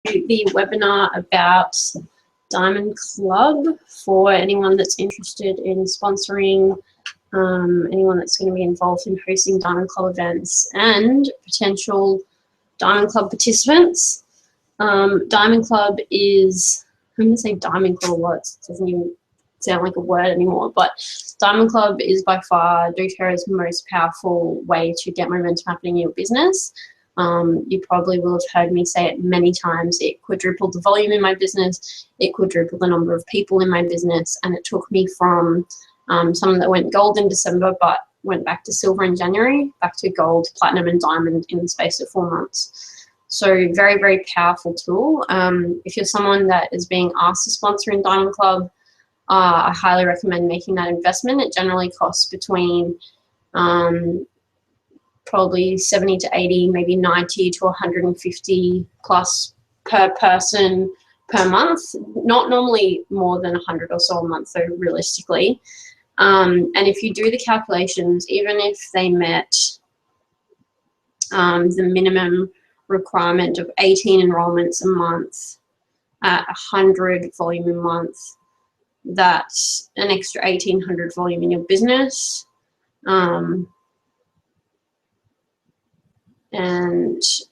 the webinar about Diamond Club for anyone that's interested in sponsoring, anyone that's going to be involved in hosting Diamond Club events, and potential Diamond Club participants. Diamond Club is, I'm going to say Diamond Club a lot, it doesn't even sound like a word anymore, but Diamond Club is by far doTERRA's most powerful way to get momentum happening in your business. You probably will have heard me say it many times. It quadrupled the volume in my business, it quadrupled the number of people in my business, and it took me from someone that went gold in December but went back to silver in January, back to gold, platinum and diamond in the space of 4 months. So very, very powerful tool. If you're someone that is being asked to sponsor in Diamond Club, I highly recommend making that investment. It generally costs between probably 70 to 80, maybe 90 to 150 plus per person per month. Not normally more than 100 or so a month, though, realistically. And if you do the calculations, even if they met the minimum requirement of 18 enrollments a month at 100 volume a month, that's an extra 1,800 volume in your business. And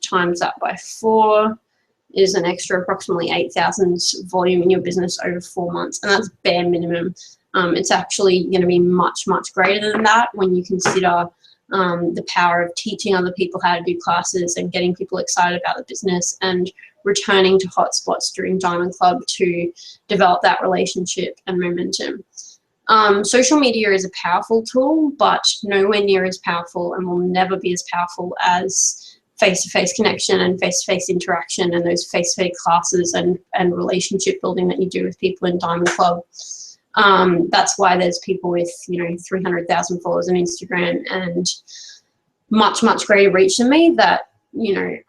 times that by 4 is an extra approximately 8,000 volume in your business over 4 months, and that's bare minimum. It's actually going to be much, much greater than that when you consider the power of teaching other people how to do classes and getting people excited about the business and returning to hotspots during Diamond Club to develop that relationship and momentum. Social media is a powerful tool, but nowhere near as powerful and will never be as powerful as face-to-face connection and face-to-face interaction and those face-to-face classes and relationship building that you do with people in Diamond Club. That's why there's people with, 300,000 followers on Instagram and much, much greater reach than me that,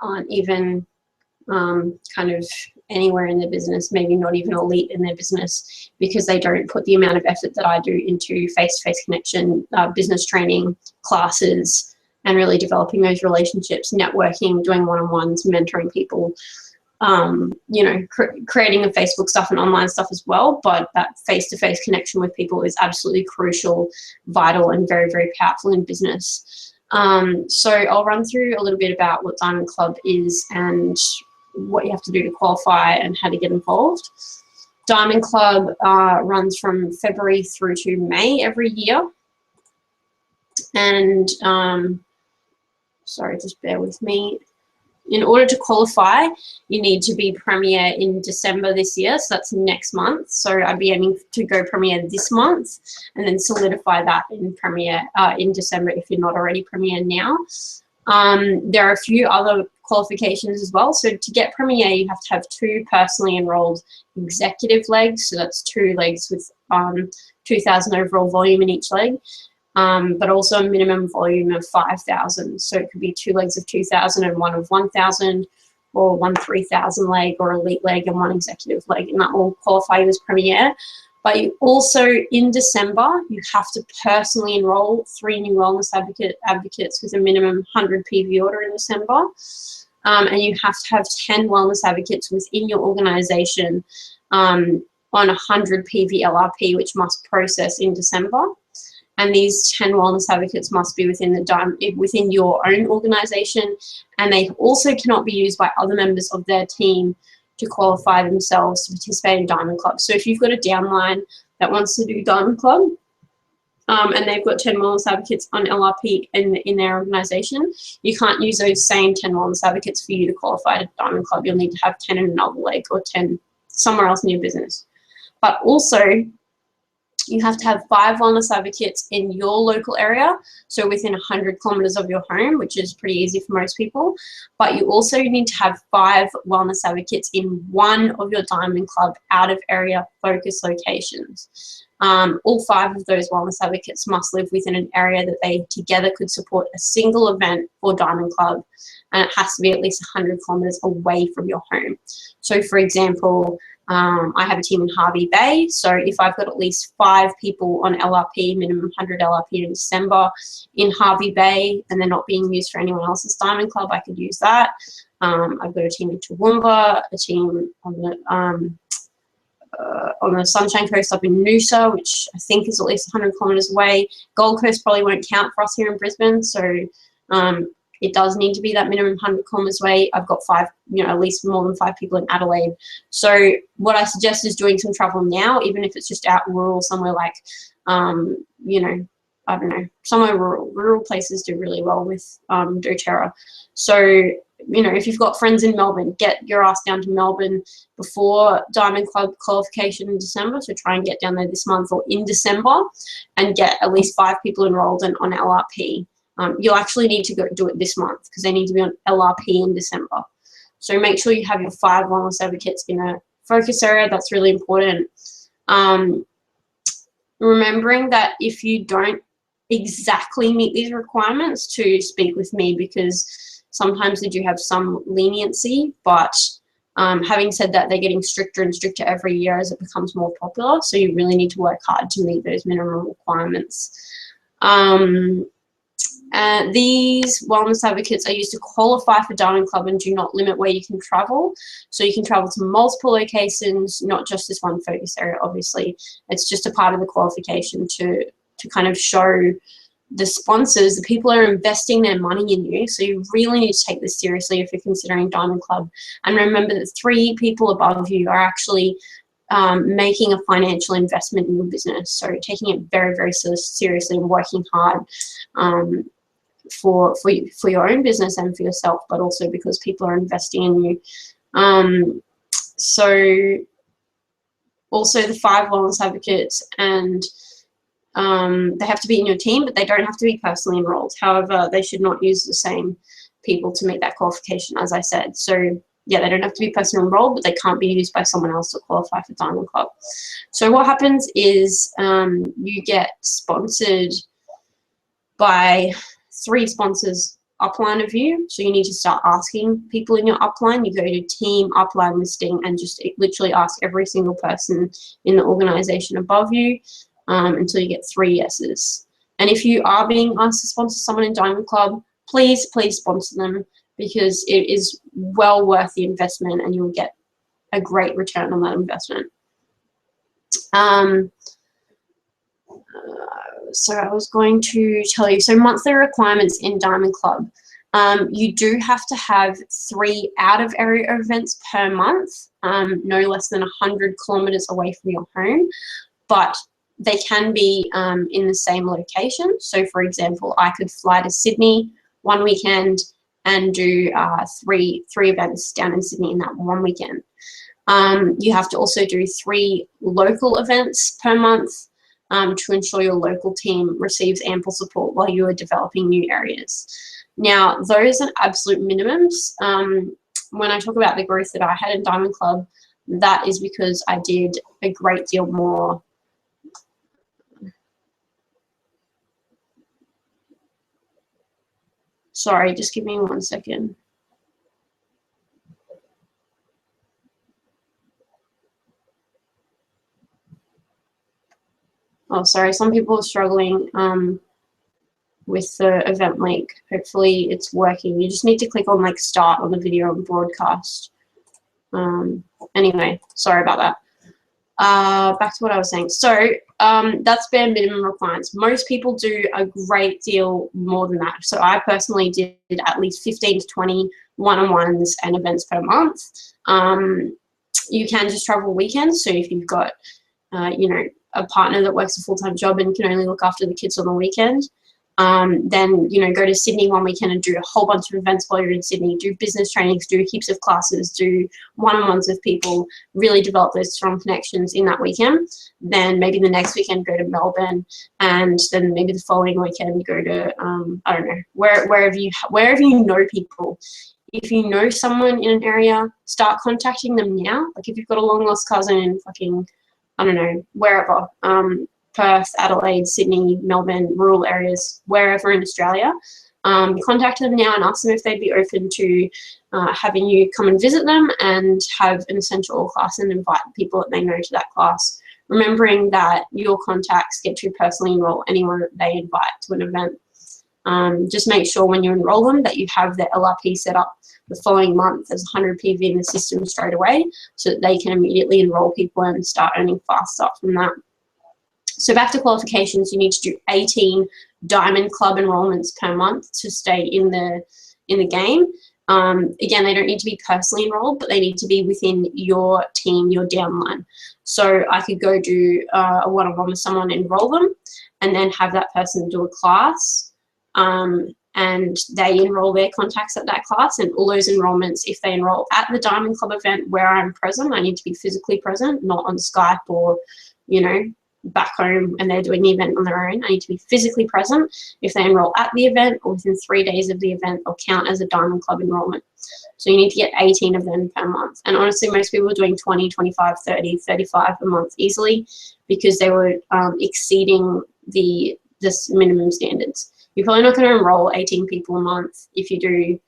aren't even kind of anywhere in their business, maybe not even elite in their business, because they don't put the amount of effort that I do into face-to-face connection, business training, classes, and really developing those relationships, networking, doing one-on-ones, mentoring people, creating the Facebook stuff and online stuff as well. But that face-to-face connection with people is absolutely crucial, vital, and very, very powerful in business. So I'll run through a little bit about what Diamond Club is and what you have to do to qualify and how to get involved. Diamond Club runs from February through to May every year. And sorry, just bear with me. In order to qualify, you need to be Premier in December this year, so that's next month. So I'd be aiming to go Premier this month and then solidify that in Premier in December if you're not already Premier now. There are a few other qualifications as well. So to get Premier, you have to have 2 personally enrolled executive legs. So that's 2 legs with 2,000 overall volume in each leg. But also a minimum volume of 5,000. So it could be 2 legs of 2,000 and 1 of 1,000, or 1 3,000 leg or elite leg and 1 executive leg, and that will qualify you as Premier. But you also, in December, you have to personally enroll 3 new wellness advocates with a minimum 100 PV order in December. And you have to have 10 wellness advocates within your organization on 100 PV LRP, which must process in December. And these 10 wellness advocates must be within your own organization, and they also cannot be used by other members of their team to qualify themselves to participate in Diamond Club. So if you've got a downline that wants to do Diamond Club and they've got 10 wellness advocates on LRP in their organization, you can't use those same 10 wellness advocates for you to qualify to Diamond Club. You'll need to have 10 in another leg or 10 somewhere else in your business. But also, you have to have 5 wellness advocates in your local area, so within 100 kilometers of your home, which is pretty easy for most people. But you also need to have 5 wellness advocates in one of your Diamond Club out of area focus locations. All 5 of those wellness advocates must live within an area that they together could support a single event for Diamond Club, and it has to be at least 100 kilometers away from your home. So for example, I have a team in Hervey Bay, so if I've got at least 5 people on LRP, minimum 100 LRP in December in Hervey Bay, and they're not being used for anyone else's Diamond Club, I could use that. I've got a team in Toowoomba, a team on the Sunshine Coast up in Noosa, which I think is at least 100 kilometres away. Gold Coast probably won't count for us here in Brisbane, so it does need to be that minimum 100 kilometres away. I've got at least more than 5 people in Adelaide. So what I suggest is doing some travel now, even if it's just out rural somewhere like, I don't know, somewhere rural. Rural places do really well with doTERRA. So, if you've got friends in Melbourne, get your ass down to Melbourne before Diamond Club qualification in December. So try and get down there this month or in December and get at least 5 people enrolled and on LRP. You'll actually need to go do it this month because they need to be on LRP in December. So make sure you have your 5 wellness advocates in a focus area. That's really important. Remembering that if you don't exactly meet these requirements, to speak with me, because sometimes they do have some leniency, but having said that, they're getting stricter and stricter every year as it becomes more popular. So you really need to work hard to meet those minimum requirements. These wellness advocates are used to qualify for Diamond Club and do not limit where you can travel. So you can travel to multiple locations, not just this one focus area, obviously. It's just a part of the qualification to kind of show the sponsors, the people are investing their money in you. So you really need to take this seriously if you're considering Diamond Club. And remember that 3 people above you are actually making a financial investment in your business. So taking it very, very seriously and working hard for your own business and for yourself, but also because people are investing in you. So also the 5 wellness advocates, and they have to be in your team, but they don't have to be personally enrolled. However, they should not use the same people to meet that qualification, as I said. So yeah, they don't have to be personally enrolled, but they can't be used by someone else to qualify for Diamond Club. So what happens is you get sponsored by 3 sponsors upline of you. So you need to start asking people in your upline. You go to team, upline, listing, and just literally ask every single person in the organization above you until you get 3 yeses. And if you are being asked to sponsor someone in Diamond Club, please sponsor them, because it is well worth the investment and you'll get a great return on that investment. So I was going to tell you, so monthly requirements in Diamond Club. You do have to have 3 out-of-area events per month, no less than 100 kilometers away from your home, but they can be in the same location. So for example, I could fly to Sydney one weekend and do 3 events down in Sydney in that one weekend. You have to also do 3 local events per month to ensure your local team receives ample support while you are developing new areas. Now, those are absolute minimums. When I talk about the growth that I had in Diamond Club, that is because I did a great deal more. Sorry, just give me 1 second. Oh, sorry, some people are struggling with the event link. Hopefully it's working. You just need to click on like start on the video and broadcast. Anyway, sorry about that. Back to what I was saying. So that's bare minimum requirements. Most people do a great deal more than that. So I personally did at least 15 to 20 one-on-ones and events per month. You can just travel weekends. So if you've got, a partner that works a full-time job and can only look after the kids on the weekend, then, go to Sydney one weekend and do a whole bunch of events while you're in Sydney, do business trainings, do heaps of classes, do one-on-ones with people, really develop those strong connections in that weekend. Then maybe the next weekend go to Melbourne, and then maybe the following weekend go to, I don't know, wherever you know people. If you know someone in an area, start contacting them now. Like if you've got a long-lost cousin in fucking, I don't know, wherever, Perth, Adelaide, Sydney, Melbourne, rural areas, wherever in Australia, contact them now and ask them if they'd be open to having you come and visit them and have an essential oil class and invite people that they know to that class. Remembering that your contacts get to personally enroll anyone that they invite to an event. Just make sure when you enroll them that you have the LRP set up the following month as 100 PV in the system straight away, so that they can immediately enroll people and start earning fast up from that. So back to qualifications, you need to do 18 Diamond Club enrollments per month to stay in the game. Again, they don't need to be personally enrolled, but they need to be within your team, your downline. So I could go do a one-on-one with someone, enroll them, and then have that person do a class, and they enroll their contacts at that class. And all those enrollments, if they enroll at the Diamond Club event where I'm present, I need to be physically present, not on Skype or, you know, back home and they're doing the event on their own. I need to be physically present. If they enroll at the event or within 3 days of the event, they'll count as a Diamond Club enrollment. So you need to get 18 of them per month. And honestly, most people are doing 20, 25, 30, 35 a month easily, because they were exceeding this minimum standards. You're probably not going to enroll 18 people a month if you do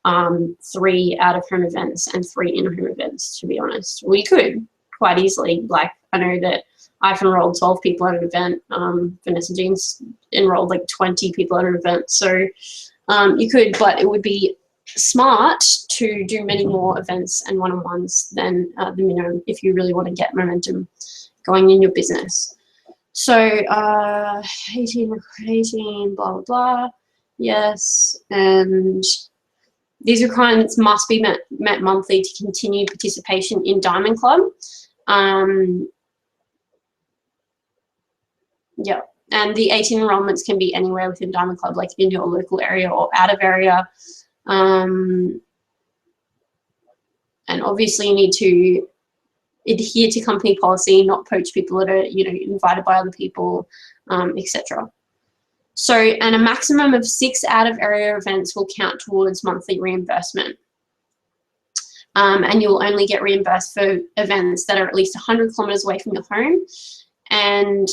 3 out-of-home events and 3 in-home events, to be honest. Well, you could quite easily. Like, I know that I've enrolled 12 people at an event. Vanessa Jean's enrolled like 20 people at an event. So you could, but it would be smart to do many more events and one-on-ones than the minimum if you really want to get momentum going in your business. So 18, blah, blah, blah. Yes. And these requirements must be met monthly to continue participation in Diamond Club. Yeah, and the 18 enrollments can be anywhere within Diamond Club, like in your local area or out of area. And obviously you need to adhere to company policy, not poach people that are, you know, invited by other people, etc. So, and a maximum of 6 out-of-area events will count towards monthly reimbursement. And you'll only get reimbursed for events that are at least 100 kilometers away from your home. And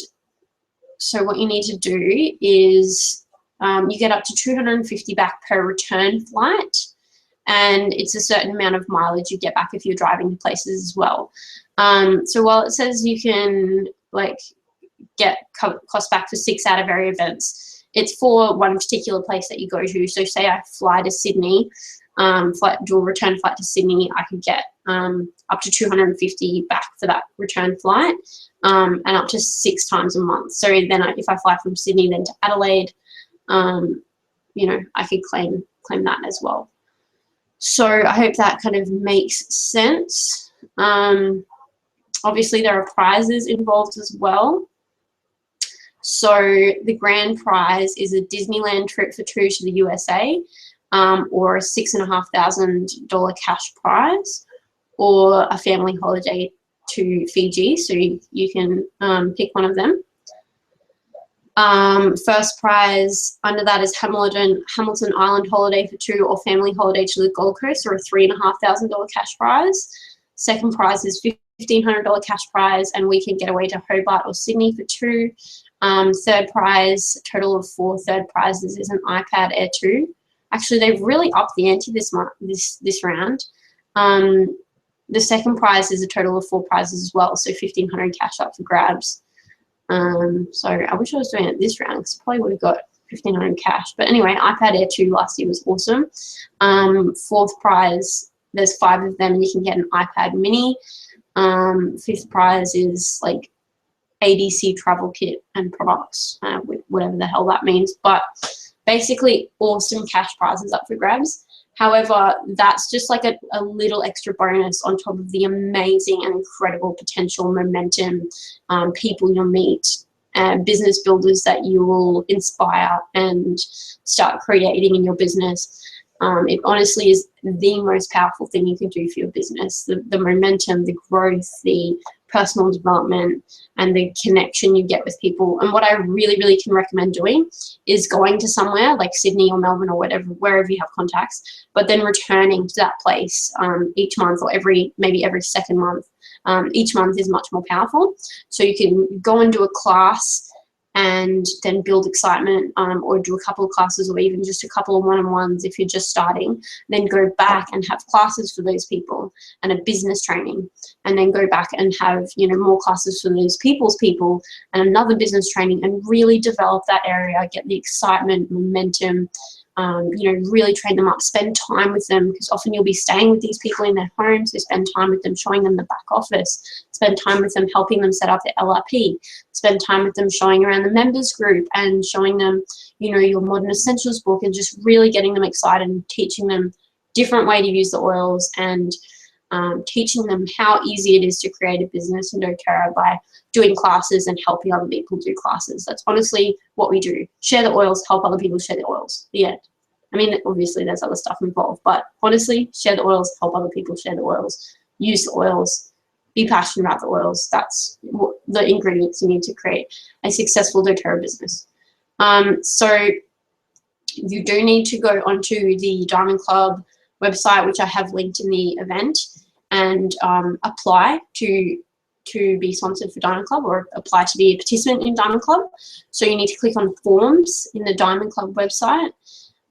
so what you need to do is you get up to 250 back per return flight, and it's a certain amount of mileage you get back if you're driving to places as well. So while it says you can like get cost back for 6 out-of-area events, it's for one particular place that you go to. So say I fly to Sydney, do a return flight to Sydney, I could get up to 250 back for that return flight, and up to 6 times a month. So then if I fly from Sydney then to Adelaide, you know, I could claim that as well. So I hope that kind of makes sense. Obviously there are prizes involved as well. So the grand prize is a Disneyland trip for 2 to the USA, or a $6,500 cash prize, or a family holiday to Fiji. So you can pick one of them. First prize under that is Hamilton Island holiday for 2, or family holiday to the Gold Coast, or a $3,500 cash prize. Second prize is $1,500 cash prize, and we can get away to Hobart or Sydney for 2. Third prize, a total of 4 third prizes, is an iPad Air 2. Actually, they've really upped the ante this round. The second prize is a total of 4 prizes as well, so $1,500 cash up for grabs. So I wish I was doing it this round, because I probably would have got $1,500 cash. But anyway, iPad Air 2 last year was awesome. Fourth prize, there's 5 of them, and you can get an iPad mini. Fifth prize is like ADC travel kit and products, whatever the hell that means. But basically awesome cash prizes up for grabs. However, that's just like a little extra bonus on top of the amazing and incredible potential momentum, people you'll meet, business builders that you will inspire and start creating in your business. It honestly is the most powerful thing you can do for your business. The momentum, the growth, the personal development, and the connection you get with people. And what I really, really can recommend doing is going to somewhere like Sydney or Melbourne or whatever, wherever you have contacts, but then returning to that place each month, or maybe every second month. Each month is much more powerful. So you can go and do a class and then build excitement, or do a couple of classes, or even just a couple of one-on-ones if you're just starting. Then go back and have classes for those people and a business training, and then go back and have, you know, more classes for those people's people and another business training, and really develop that area, get the excitement, momentum, you know, really train them up, spend time with them, because often you'll be staying with these people in their homes. So spend time with them, showing them the back office, spend time with them, helping them set up their LRP, spend time with them, showing around the members group and showing them, you know, your modern essentials book, and just really getting them excited and teaching them different way to use the oils, and teaching them how easy it is to create a business in doTERRA by doing classes and helping other people do classes. That's honestly what we do. Share the oils, help other people share the oils. The end. I mean, obviously there's other stuff involved, but honestly, share the oils, help other people share the oils, use the oils, be passionate about the oils. That's what the ingredients you need to create a successful doTERRA business. So you do need to go onto the Diamond Club website, which I have linked in the event, and apply to be sponsored for Diamond Club, or apply to be a participant in Diamond Club. So you need to click on forms in the Diamond Club website.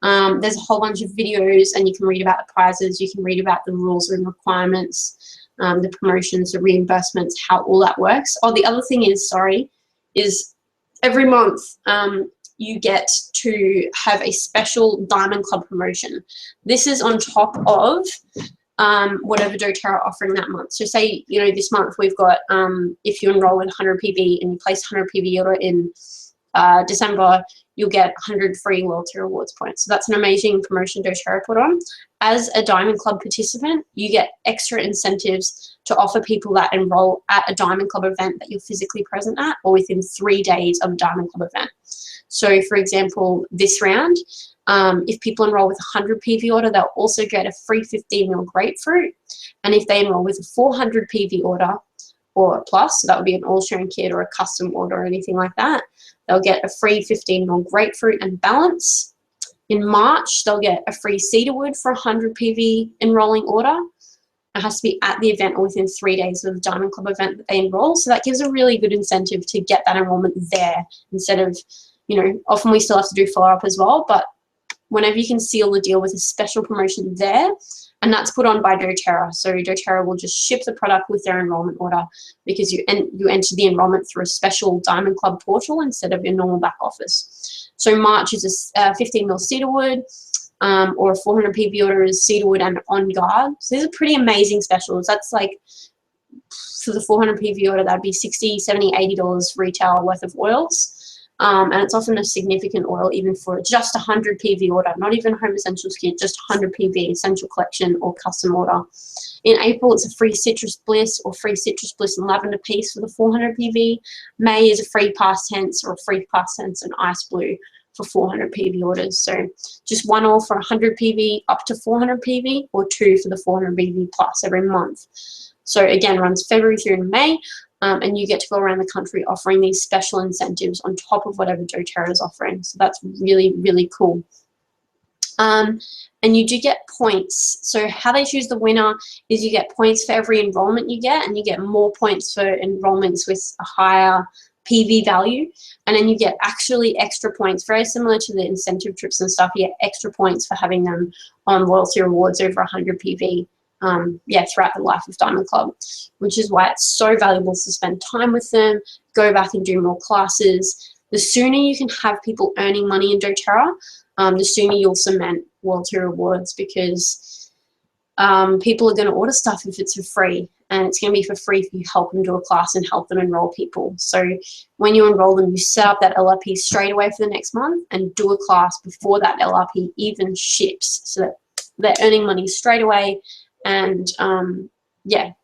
There's a whole bunch of videos, and you can read about the prizes, you can read about the rules and requirements, the promotions, the reimbursements, how all that works. Oh, the other thing is, is every month you get to have a special Diamond Club promotion. This is on top of whatever doTERRA offering that month. So say, you know, this month we've got, if you enroll in 100 PV and you place 100 PV order in December, you'll get 100 free loyalty rewards points. So that's an amazing promotion doTERRA put on. As a Diamond Club participant, you get extra incentives to offer people that enroll at a Diamond Club event that you're physically present at, or within 3 days of a Diamond Club event. So for example, this round, if people enroll with a 100 PV order, they'll also get a free 15ml grapefruit. And if they enroll with a 400 PV order or plus, so that would be an all-sharing kit or a custom order or anything like that, they'll get a free 15ml grapefruit and balance. In March, they'll get a free cedarwood for a 100 PV enrolling order. It has to be at the event or within 3 days of the Diamond Club event that they enroll. So that gives a really good incentive to get that enrollment there, instead of, you know, often we still have to do follow-up as well, but whenever you can seal the deal with a special promotion there, and that's put on by doTERRA. So doTERRA will just ship the product with their enrollment order, because you enter the enrollment through a special Diamond Club portal instead of your normal back office. So March is a 15ml cedarwood, or a 400 PV order is cedarwood and On Guard. So these are pretty amazing specials. That's like, for the 400 PV order, that'd be $60, $70, $80 retail worth of oils. And it's often a significant oil even for just 100 PV order, not even home essentials kit, just 100 PV essential collection or custom order. In April, it's a free citrus bliss or free citrus bliss and lavender piece for the 400 PV. May is a free past tense or a free past tense and ice blue for 400 PV orders. So just one oil for 100 PV up to 400 PV, or two for the 400 PV plus every month. So again, runs February through to May. And you get to go around the country offering these special incentives on top of whatever doTERRA is offering. So that's really, really cool. And you do get points. So how they choose the winner is you get points for every enrollment you get, and you get more points for enrollments with a higher PV value. And then you get actually extra points, very similar to the incentive trips and stuff. You get extra points for having them on loyalty rewards over 100 PV. Throughout the life of Diamond Club, which is why it's so valuable to spend time with them, go back and do more classes. The sooner you can have people earning money in doTERRA, the sooner you'll cement loyalty rewards, because people are going to order stuff if it's for free, and it's going to be for free if you help them do a class and help them enroll people. So when you enroll them, you set up that LRP straight away for the next month and do a class before that LRP even ships, so that they're earning money straight away. And and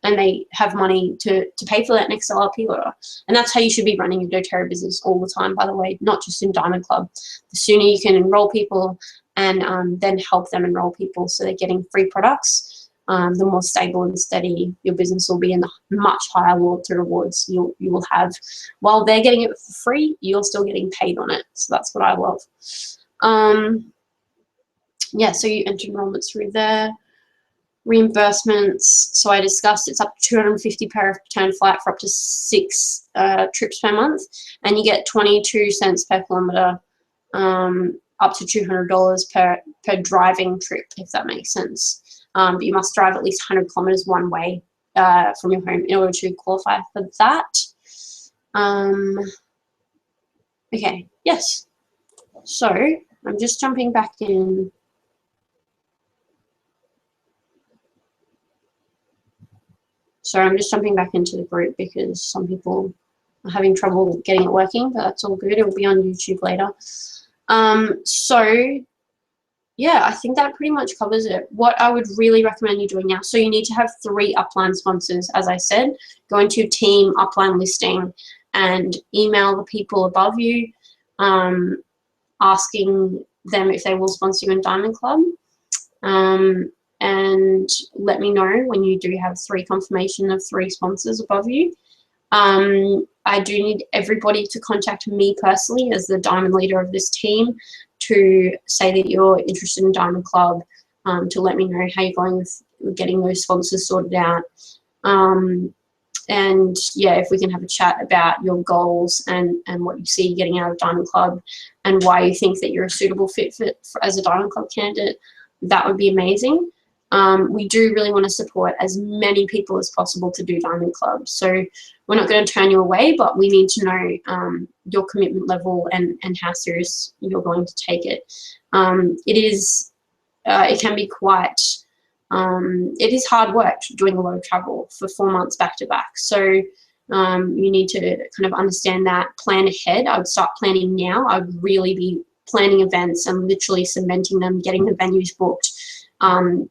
they have money to pay for that next LRP order. And that's how you should be running your doTERRA business all the time, by the way, not just in Diamond Club. The sooner you can enroll people and then help them enroll people so they're getting free products, the more stable and steady your business will be, and the much higher loyalty rewards you will have. While they're getting it for free, you're still getting paid on it. So that's what I love. So you enter enrollments through there. Reimbursements, so I discussed it's up to 250 per return flight for up to 6 trips per month, and you get 22 cents per kilometer, up to $200 per driving trip, if that makes sense. But you must drive at least 100 kilometers one way from your home in order to qualify for that. Okay, yes. So I'm just jumping back in. So I'm just jumping back into the group because some people are having trouble getting it working, but that's all good. It will be on YouTube later. So yeah, I think that pretty much covers it. What I would really recommend you doing now, so you need to have 3 upline sponsors, as I said. Go into team upline listing and email the people above you, asking them if they will sponsor you in Diamond Club. And let me know when you do have 3 confirmation of 3 sponsors above you. I do need everybody to contact me personally as the Diamond leader of this team to say that you're interested in Diamond Club, to let me know how you're going with getting those sponsors sorted out. And yeah, if we can have a chat about your goals and what you see getting out of Diamond Club and why you think that you're a suitable fit for as a Diamond Club candidate, that would be amazing. We do really want to support as many people as possible to do Diamond Club. So we're not going to turn you away, but we need to know your commitment level and how serious you're going to take it. It can be quite, it is hard work doing a lot of travel for 4 months back to back. So you need to kind of understand that, plan ahead. I would start planning now. I would really be planning events and literally cementing them, getting the venues booked,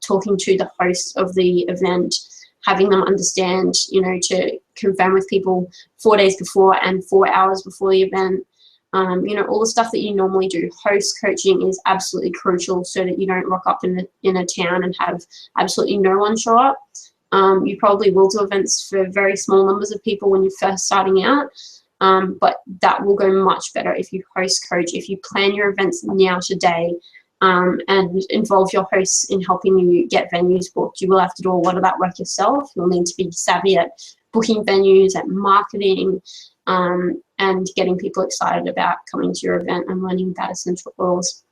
talking to the host of the event, having them understand, you know, to confirm with people 4 days before and 4 hours before the event. You know, all the stuff that you normally do. Host coaching is absolutely crucial so that you don't rock up in a town and have absolutely no one show up. You probably will do events for very small numbers of people when you're first starting out, but that will go much better if you host coach, if you plan your events now today, and involve your hosts in helping you get venues booked. You will have to do a lot of that work yourself. You'll need to be savvy at booking venues, at marketing, and getting people excited about coming to your event and learning about essential oils.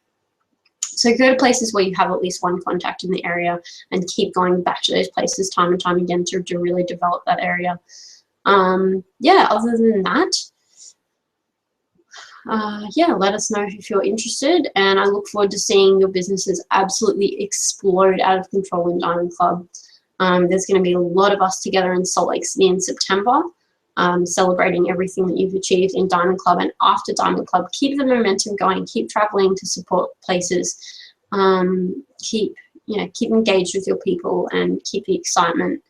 So go to places where you have at least one contact in the area and keep going back to those places time and time again to really develop that area. Yeah, other than that, yeah, let us know if you're interested, and I look forward to seeing your businesses absolutely explode out of control in Diamond Club. There's going to be a lot of us together in Salt Lake City in September, celebrating everything that you've achieved in Diamond Club. And after Diamond Club, keep the momentum going, keep traveling to support places, keep engaged with your people, and keep the excitement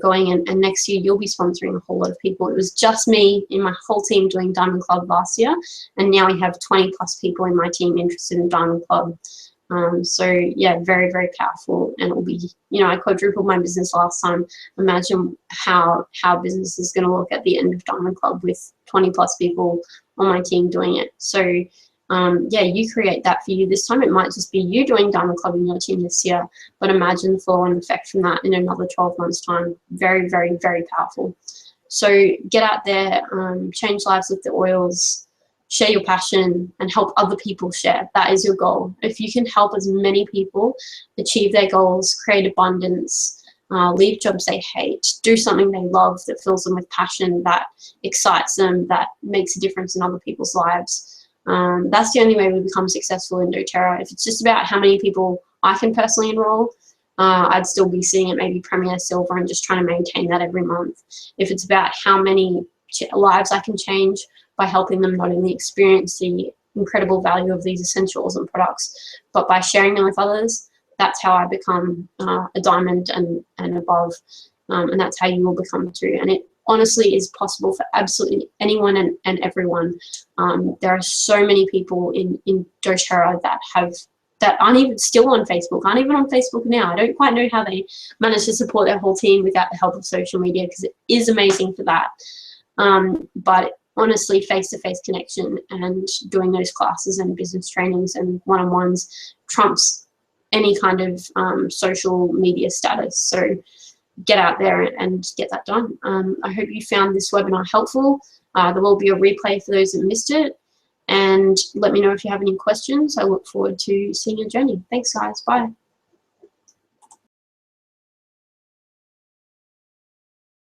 going. And next year you'll be sponsoring a whole lot of people. It was just me in my whole team doing Diamond Club last year, and now we have 20 plus people in my team interested in Diamond Club. So yeah, very, very powerful, and it will be, you know, I quadrupled my business last time. Imagine how business is going to look at the end of Diamond Club with 20 plus people on my team doing it. So yeah, you create that for you this time. It might just be you doing Diamond Club in your team this year, but imagine the flow and effect from that in another 12 months time. Very, very, very powerful. So get out there, change lives with the oils, share your passion, and help other people share. That is your goal. If you can help as many people achieve their goals, create abundance, leave jobs they hate, do something they love that fills them with passion, that excites them, that makes a difference in other people's lives, that's the only way we become successful in doTERRA. If it's just about how many people I can personally enroll, I'd still be sitting at maybe Premier Silver and just trying to maintain that every month. If it's about how many lives I can change by helping them not only experience the incredible value of these essentials and products, but by sharing them with others, that's how I become a diamond and above, and that's how you will become too. And it honestly is possible for absolutely anyone and everyone. There are so many people in doTERRA that aren't even still on Facebook, aren't even on Facebook now. I don't quite know how they manage to support their whole team without the help of social media, because it is amazing for that. But honestly, face-to-face connection and doing those classes and business trainings and one-on-ones trumps any kind of social media status. So get out there and get that done. I hope you found this webinar helpful. There will be a replay for those that missed it. And let me know if you have any questions. I look forward to seeing your journey. Thanks, guys. Bye.